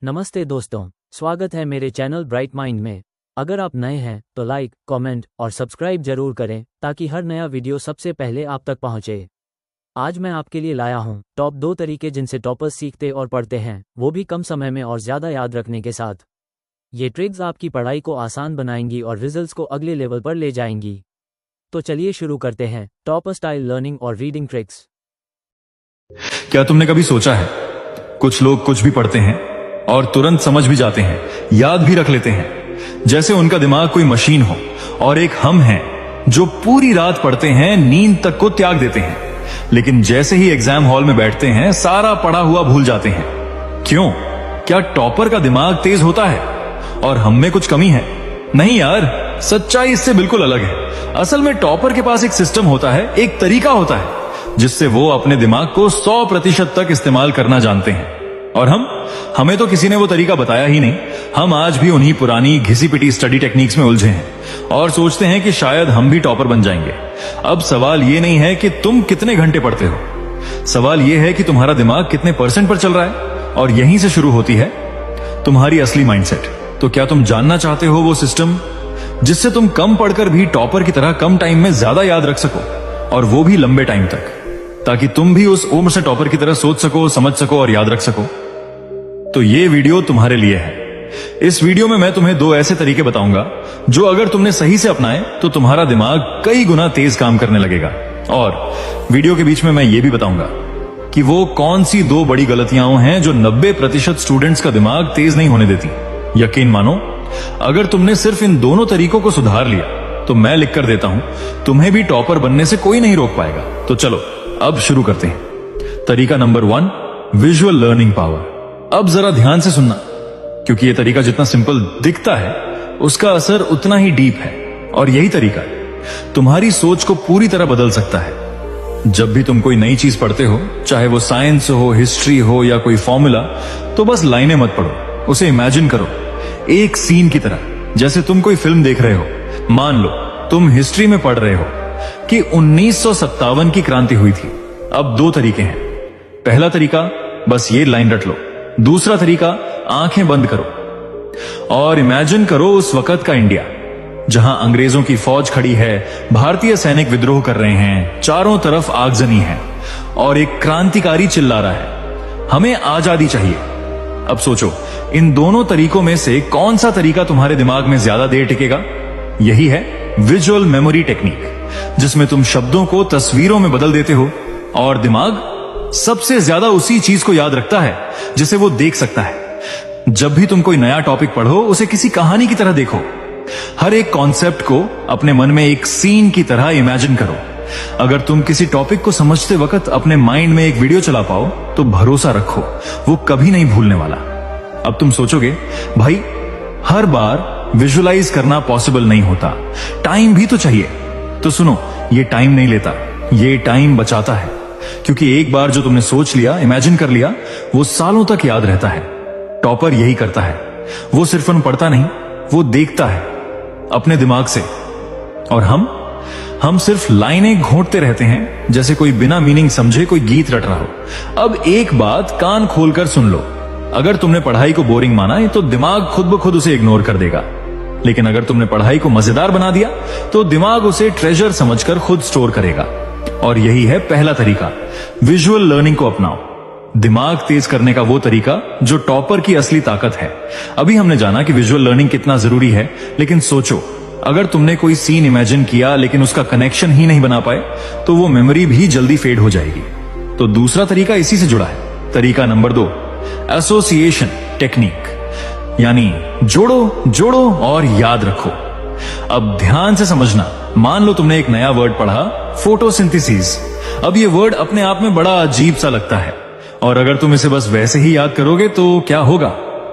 नमस्ते दोस्तों, स्वागत है मेरे चैनल ब्राइट माइंड में। अगर आप नए हैं तो लाइक, कमेंट और सब्सक्राइब जरूर करें ताकि हर नया वीडियो सबसे पहले आप तक पहुंचे। आज मैं आपके लिए लाया हूं टॉप 2 तरीके जिनसे टॉपर्स सीखते और पढ़ते हैं, वो भी कम समय में और ज़्यादा याद रखने के साथ। ये ट्रिक्स आपकी पढ़ाई को आसान बनाएंगी और रिजल्ट्स को अगले लेवल पर ले जाएंगी। तो चलिए शुरू करते हैं टॉपर स्टाइल लर्निंग और रीडिंग ट्रिक्स। क्या तुमने कभी सोचा है, कुछ लोग कुछ भी पढ़ते हैं और तुरंत समझ भी जाते हैं, याद भी रख लेते हैं, जैसे उनका दिमाग कोई मशीन हो। और एक हम हैं जो पूरी रात पढ़ते हैं, नींद तक को त्याग देते हैं, लेकिन जैसे ही एग्जाम हॉल में बैठते हैं सारा पढ़ा हुआ भूल जाते हैं। क्यों? क्या टॉपर का दिमाग तेज होता है और हम में कुछ कमी है? नहीं यार, सच्चाई इससे बिल्कुल अलग है। असल में टॉपर के पास एक सिस्टम होता है, एक तरीका होता है जिससे वो अपने दिमाग को 100% तक इस्तेमाल करना जानते हैं। और हमें तो किसी ने वो तरीका बताया ही नहीं। हम आज भी उन्हीं पुरानी घिसी पिटी स्टडी टेक्निक्स में उलझे हैं और सोचते हैं कि शायद हम भी टॉपर बन जाएंगे। अब सवाल ये नहीं है कि तुम कितने घंटे पढ़ते हो, सवाल ये है कि तुम्हारा दिमाग कितने % पर चल रहा है। और यहीं से शुरू होती है तुम्हारी असली माइंडसेट। तो क्या तुम जानना चाहते हो वो सिस्टम जिससे तुम कम पढ़कर भी टॉपर की तरह कम टाइम में ज्यादा याद रख सको, और वो भी लंबे टाइम तक, ताकि तुम भी उस उम्र से टॉपर की तरह सोच सको, समझ सको और याद रख सको? तो ये वीडियो तुम्हारे लिए है। इस वीडियो में मैं तुम्हें 2 ऐसे तरीके बताऊंगा जो अगर तुमने सही से अपनाए तो तुम्हारा दिमाग कई गुना तेज काम करने लगेगा। और वीडियो के बीच में मैं ये भी बताऊंगा कि वो कौन सी 2 बड़ी गलतियां हैं जो 90% स्टूडेंट्स का दिमाग तेज नहीं होने देती। यकीन मानो, अगर तुमने सिर्फ इन दोनों तरीकों को सुधार लिया तो मैं लिख कर देता हूं, तुम्हें भी टॉपर बनने से कोई नहीं रोक पाएगा। तो चलो अब शुरू करते हैं। तरीका नंबर 1, विजुअल लर्निंग पावर। अब जरा ध्यान से सुनना, क्योंकि यह तरीका जितना सिंपल दिखता है उसका असर उतना ही डीप है। और यही तरीका तुम्हारी सोच को पूरी तरह बदल सकता है। जब भी तुम कोई नई चीज पढ़ते हो, चाहे वो साइंस हो, हिस्ट्री हो या कोई फॉर्मूला, तो बस लाइनें मत पढ़ो, उसे इमेजिन करो एक सीन की तरह, जैसे तुम कोई फिल्म देख रहे हो। मान लो तुम हिस्ट्री में पढ़ रहे हो कि 1957 की क्रांति हुई थी। अब 2 तरीके हैं। पहला तरीका, बस ये लाइन रट लो। दूसरा तरीका, आंखें बंद करो और इमेजिन करो उस वक्त का इंडिया, जहां अंग्रेजों की फौज खड़ी है, भारतीय सैनिक विद्रोह कर रहे हैं, चारों तरफ आगजनी है और एक क्रांतिकारी चिल्ला रहा है, हमें आजादी चाहिए। अब सोचो, इन दोनों तरीकों में से कौन सा तरीका तुम्हारे दिमाग में ज्यादा देर टिकेगा? यही है विजुअल मेमोरी टेक्निक, जिसमें तुम शब्दों को तस्वीरों में बदल देते हो और दिमाग सबसे ज्यादा उसी चीज को याद रखता है जिसे वो देख सकता है। जब भी तुम कोई नया टॉपिक पढ़ो, उसे किसी कहानी की तरह देखो। हर एक कॉन्सेप्ट को अपने मन में एक सीन की तरह इमेजिन करो। अगर तुम किसी टॉपिक को समझते वक्त अपने माइंड में एक वीडियो चला पाओ तो भरोसा रखो, वो कभी नहीं भूलने वाला। अब तुम सोचोगे, भाई हर बार विजुअलाइज करना पॉसिबल नहीं होता, टाइम भी तो चाहिए। तो सुनो, ये टाइम नहीं लेता, ये टाइम बचाता है। क्योंकि एक बार जो तुमने सोच लिया, इमेजिन कर लिया, वो सालों तक याद रहता है। टॉपर यही करता है, वो सिर्फ पढ़ता नहीं, वो देखता है अपने दिमाग से। और हम सिर्फ लाइनें घोंटते रहते हैं, जैसे कोई बिना मीनिंग समझे कोई गीत रट रहा हो। अब एक बात कान खोलकर सुन लो, अगर तुमने पढ़ाई को बोरिंग माना है तो दिमाग खुद ब खुद उसे इग्नोर कर देगा। लेकिन अगर तुमने पढ़ाई को मजेदार बना दिया तो दिमाग उसे ट्रेजर समझकर खुद स्टोर करेगा। और यही है पहला तरीका, विजुअल लर्निंग को अपनाओ। दिमाग तेज करने का वो तरीका जो टॉपर की असली ताकत है। अभी हमने जाना कि विजुअल लर्निंग कितना जरूरी है, लेकिन सोचो, अगर तुमने कोई सीन इमेजिन किया लेकिन उसका कनेक्शन ही नहीं बना पाए तो वो मेमोरी भी जल्दी फेड हो जाएगी। तो दूसरा तरीका इसी से जुड़ा है। तरीका नंबर 2, एसोसिएशन टेक्निक, यानी जोड़ो और याद रखो। अब ध्यान से समझना, मान लो तुमने एक नया वर्ड पढ़ा, फोटोसिंथेसिस। अब ये वर्ड अपने आप में बड़ा अजीब सा लगता है, और अगर तुम इसे बस वैसे ही याद करोगे तो क्या होगा?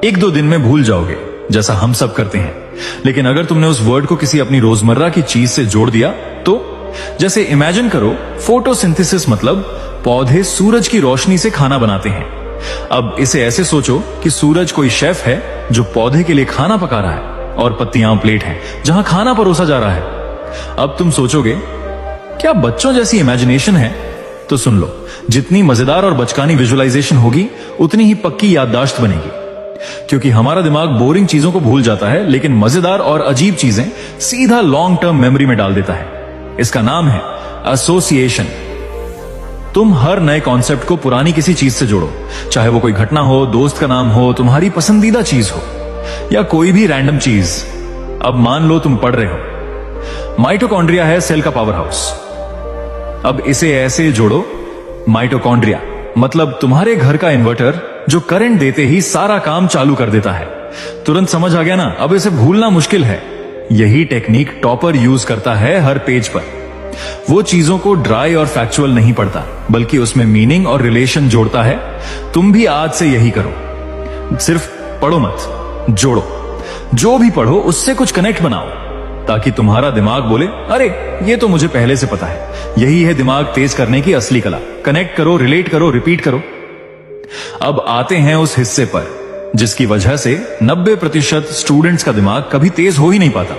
1-2 दिन में भूल जाओगे, जैसा हम सब करते हैं। लेकिन अगर तुमने उस वर्ड को किसी अपनी रोजमर्रा की चीज से जोड़ दिया तो, जैसे इमेजिन करो, फोटोसिंथेसिस मतलब पौधे सूरज की रोशनी से खाना बनाते हैं। अब इसे ऐसे सोचो कि सूरज कोई शेफ है जो पौधे के लिए खाना पका रहा है, और पत्तियां प्लेट हैं जहां खाना परोसा जा रहा है। अब तुम सोचोगे, क्या बच्चों जैसी इमेजिनेशन है? तो सुन लो, जितनी मजेदार और बचकानी विजुअलाइजेशन होगी उतनी ही पक्की याददाश्त बनेगी। क्योंकि हमारा दिमाग बोरिंग चीजों को भूल जाता है, लेकिन मजेदार और अजीब चीजें सीधा लॉन्ग टर्म मेमोरी में डाल देता है। इसका नाम है एसोसिएशन। तुम हर नए कॉन्सेप्ट को पुरानी किसी चीज से जोड़ो, चाहे वो कोई घटना हो, दोस्त का नाम हो, तुम्हारी पसंदीदा चीज हो, या कोई भी रैंडम चीज। अब मान लो तुम पढ़ रहे हो, माइटोकॉन्ड्रिया है सेल का पावर हाउस। अब इसे ऐसे जोड़ो, माइटोकॉन्ड्रिया मतलब तुम्हारे घर का इन्वर्टर जो करंट देते ही सारा काम चालू कर देता है। तुरंत समझ आ गया ना? अब इसे भूलना मुश्किल है। यही टेक्निक टॉपर यूज करता है हर पेज पर। वो चीजों को ड्राई और फैक्चुअल नहीं पढ़ता, बल्कि उसमें मीनिंग और रिलेशन जोड़ता है। तुम भी आज से यही करो, सिर्फ पढ़ो मत, जोड़ो। जो भी पढ़ो उससे कुछ कनेक्ट बनाओ, ताकि तुम्हारा दिमाग बोले, अरे ये तो मुझे पहले से पता है। यही है दिमाग तेज करने की असली कला। कनेक्ट करो, रिलेट करो, रिपीट करो। अब आते हैं उस हिस्से पर जिसकी वजह से 90% स्टूडेंट्स का दिमाग कभी तेज हो ही नहीं पाता।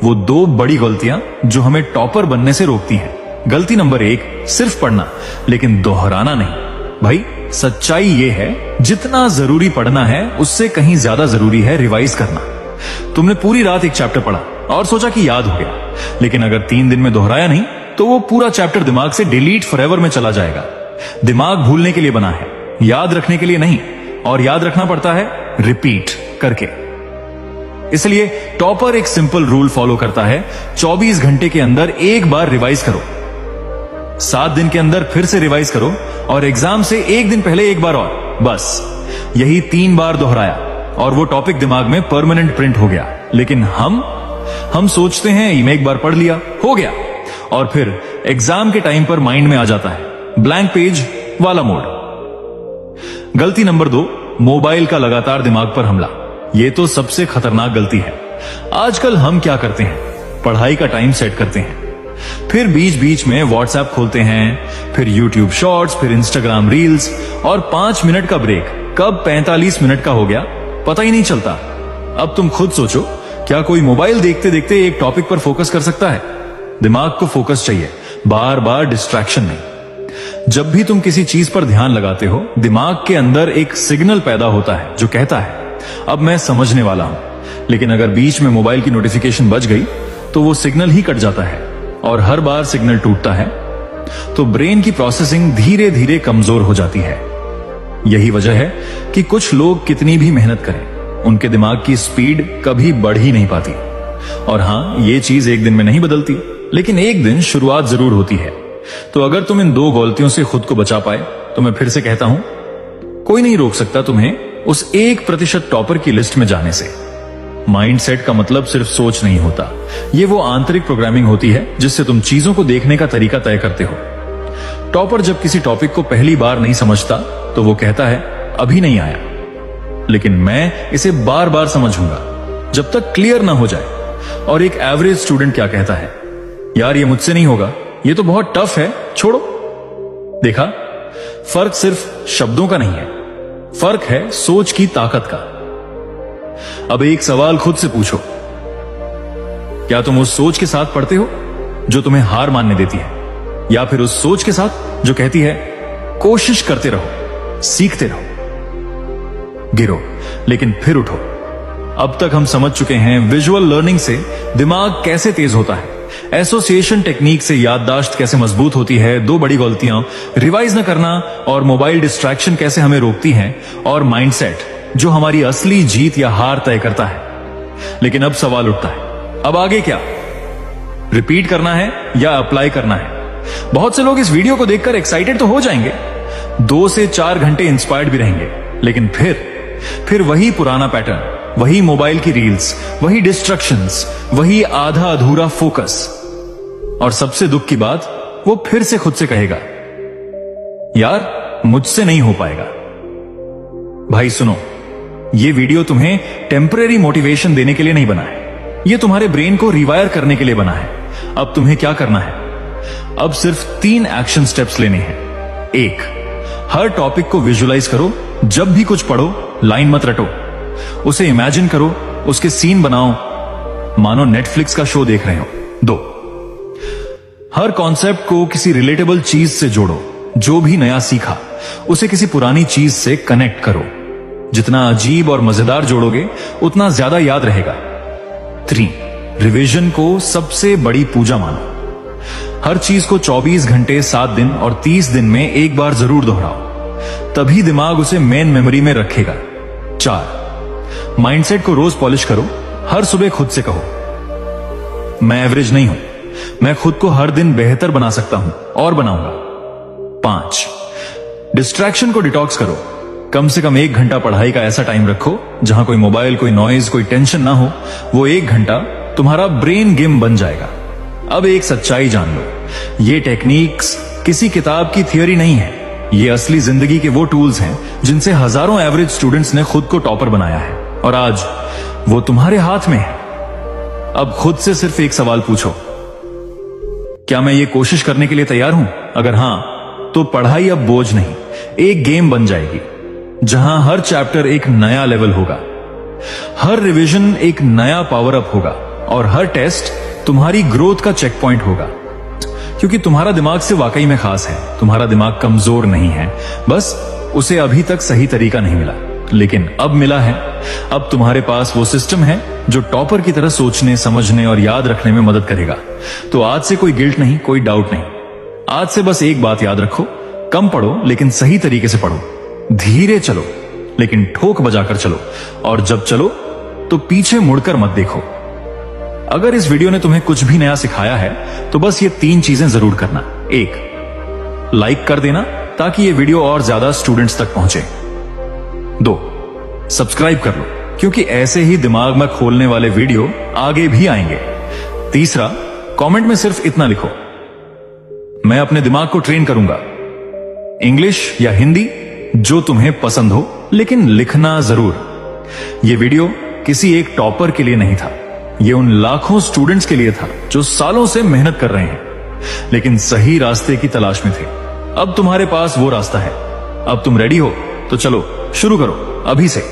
वो 2 बड़ी गलतियां जो हमें टॉपर बनने से रोकती हैं। गलती नंबर 1, सिर्फ पढ़ना लेकिन दोहराना नहीं। भाई सच्चाई ये है, जितना जरूरी पढ़ना है उससे कहीं ज्यादा जरूरी है रिवाइज करना। तुमने पूरी रात एक चैप्टर पढ़ा और सोचा कि याद हो गया, लेकिन अगर 3 दिन में दोहराया नहीं तो वो पूरा चैप्टर दिमाग से डिलीट फॉरएवर में चला जाएगा। दिमाग भूलने के लिए बना है, याद रखने के लिए नहीं। और याद रखना पड़ता है रिपीट करके। इसलिए टॉपर एक सिंपल रूल फॉलो करता है, 24 घंटे के अंदर एक बार रिवाइज करो, 7 दिन के अंदर फिर से रिवाइज करो, और एग्जाम से 1 दिन पहले एक बार और। बस यही 3 बार दोहराया और वो टॉपिक दिमाग में परमानेंट प्रिंट हो गया। लेकिन हम सोचते हैं मैं एक बार पढ़ लिया, हो गया, और फिर एग्जाम के टाइम पर माइंड में आ जाता है ब्लैंक पेज वाला मोड। गलती नंबर 2, मोबाइल का लगातार दिमाग पर हमला। यह तो सबसे खतरनाक गलती है। आजकल हम क्या करते हैं, पढ़ाई का टाइम सेट करते हैं, फिर बीच बीच में व्हाट्सएप खोलते हैं, फिर यूट्यूब शॉर्ट्स, फिर इंस्टाग्राम रील्स, और 5 मिनट का ब्रेक कब 45 मिनट का हो गया पता ही नहीं चलता। अब तुम खुद सोचो, क्या कोई मोबाइल देखते देखते एक टॉपिक पर फोकस कर सकता है? दिमाग को फोकस चाहिए, बार बार डिस्ट्रैक्शन नहीं। जब भी तुम किसी चीज पर ध्यान लगाते हो, दिमाग के अंदर एक सिग्नल पैदा होता है जो कहता है अब मैं समझने वाला हूं। लेकिन अगर बीच में मोबाइल की नोटिफिकेशन बज गई तो वो सिग्नल ही कट जाता है, और हर बार सिग्नल टूटता है तो ब्रेन की प्रोसेसिंग धीरे धीरे कमजोर हो जाती है। यही वजह है कि कुछ लोग कितनी भी मेहनत करें, उनके दिमाग की स्पीड कभी बढ़ ही नहीं पाती। और हां, ये चीज एक दिन में नहीं बदलती, लेकिन एक दिन शुरुआत जरूर होती है। तो अगर तुम इन 2 गलतियों से खुद को बचा पाए तो मैं फिर से कहता हूं, कोई नहीं रोक सकता तुम्हें उस 1% टॉपर की लिस्ट में जाने से। माइंडसेट का मतलब सिर्फ सोच नहीं होता, ये वो आंतरिक प्रोग्रामिंग होती है जिससे तुम चीजों को देखने का तरीका तय करते हो। टॉपर जब किसी टॉपिक को पहली बार नहीं समझता तो वो कहता है अभी नहीं आया, लेकिन मैं इसे बार बार समझूंगा जब तक क्लियर ना हो जाए। और एक एवरेज स्टूडेंट क्या कहता है, यार ये मुझसे नहीं होगा, ये तो बहुत टफ है, छोड़ो। देखा, फर्क सिर्फ शब्दों का नहीं है, फर्क है सोच की ताकत का। अब एक सवाल खुद से पूछो, क्या तुम उस सोच के साथ पढ़ते हो जो तुम्हें हार मानने देती है, या फिर उस सोच के साथ जो कहती है कोशिश करते रहो, सीखते रहो, गिरो लेकिन फिर उठो। अब तक हम समझ चुके हैं विजुअल लर्निंग से दिमाग कैसे तेज होता है, एसोसिएशन टेक्निक से याददाश्त कैसे मजबूत होती है, 2 बड़ी गलतियां रिवाइज न करना और मोबाइल डिस्ट्रैक्शन कैसे हमें रोकती हैं, और माइंडसेट जो हमारी असली जीत या हार तय करता है। लेकिन अब सवाल उठता है, अब आगे क्या? रिपीट करना है या अप्लाई करना है? बहुत से लोग इस वीडियो को देखकर एक्साइटेड तो हो जाएंगे, 2 से 4 घंटे इंस्पायर्ड भी रहेंगे, लेकिन फिर वही पुराना पैटर्न, वही मोबाइल की रील्स, वही डिस्ट्रैक्शंस, वही आधा अधूरा फोकस। और सबसे दुख की बात, वो फिर से खुद से कहेगा, यार मुझसे नहीं हो पाएगा। भाई सुनो, ये वीडियो तुम्हें टेम्परेरी मोटिवेशन देने के लिए नहीं बना है, ये तुम्हारे ब्रेन को रिवायर करने के लिए बना है। अब तुम्हें क्या करना है? अब सिर्फ 3 एक्शन स्टेप्स लेने हैं। 1, हर टॉपिक को विजुअलाइज करो। जब भी कुछ पढ़ो, लाइन मत रटो, उसे इमेजिन करो, उसके सीन बनाओ, मानो नेटफ्लिक्स का शो देख रहे हो। 2, हर कॉन्सेप्ट को किसी रिलेटेबल चीज से जोड़ो। जो भी नया सीखा उसे किसी पुरानी चीज से कनेक्ट करो। जितना अजीब और मजेदार जोड़ोगे उतना ज्यादा याद रहेगा। 3. रिवीजन को सबसे बड़ी पूजा मानो। हर चीज को 24 घंटे 7 दिन और 30 दिन में एक बार जरूर दोहराओ, तभी दिमाग उसे मेन मेमोरी में रखेगा। 4. माइंडसेट को रोज पॉलिश करो। हर सुबह खुद से कहो, मैं एवरेज नहीं हूं, मैं खुद को हर दिन बेहतर बना सकता हूं और बनाऊंगा। 5. डिस्ट्रैक्शन को डिटॉक्स करो। कम से कम 1 घंटा पढ़ाई का ऐसा टाइम रखो जहां कोई मोबाइल, कोई नॉइज, कोई टेंशन ना हो। वो 1 घंटा तुम्हारा ब्रेन गेम बन जाएगा। अब एक सच्चाई जान लो, ये टेक्निक्स किसी किताब की थियोरी नहीं है, ये असली जिंदगी के वो टूल्स हैं जिनसे हजारों एवरेज स्टूडेंट्स ने खुद को टॉपर बनाया है, और आज वो तुम्हारे हाथ में है। अब खुद से सिर्फ एक सवाल पूछो, क्या मैं ये कोशिश करने के लिए तैयार हूं? अगर हां, तो पढ़ाई अब बोझ नहीं, एक गेम बन जाएगी जहां हर चैप्टर एक नया लेवल होगा, हर रिवीजन एक नया पावर अप होगा, और हर टेस्ट तुम्हारी ग्रोथ का चेक पॉइंट होगा। क्योंकि तुम्हारा दिमाग से वाकई में खास है, तुम्हारा दिमाग कमजोर नहीं है, बस उसे अभी तक सही तरीका नहीं मिला, लेकिन अब मिला है। अब तुम्हारे पास वो सिस्टम है जो टॉपर की तरह सोचने, समझने और याद रखने में मदद करेगा। तो आज से कोई गिल्ट नहीं, कोई डाउट नहीं। आज से बस एक बात याद रखो, कम पढ़ो लेकिन सही तरीके से पढ़ो, धीरे चलो लेकिन ठोक बजाकर चलो, और जब चलो तो पीछे मुड़कर मत देखो। अगर इस वीडियो ने तुम्हें कुछ भी नया सिखाया है तो बस ये 3 चीजें जरूर करना। 1. लाइक कर देना ताकि ये वीडियो और ज्यादा स्टूडेंट्स तक पहुंचे। 2. सब्सक्राइब कर लो, क्योंकि ऐसे ही दिमाग में खोलने वाले वीडियो आगे भी आएंगे। 3. कमेंट में सिर्फ इतना लिखो, मैं अपने दिमाग को ट्रेन करूंगा। इंग्लिश या हिंदी जो तुम्हें पसंद हो, लेकिन लिखना जरूर। यह वीडियो किसी एक टॉपर के लिए नहीं था, ये उन लाखों स्टूडेंट्स के लिए था जो सालों से मेहनत कर रहे हैं, लेकिन सही रास्ते की तलाश में थे। अब तुम्हारे पास वो रास्ता है। अब तुम रेडी हो तो चलो शुरू करो अभी से।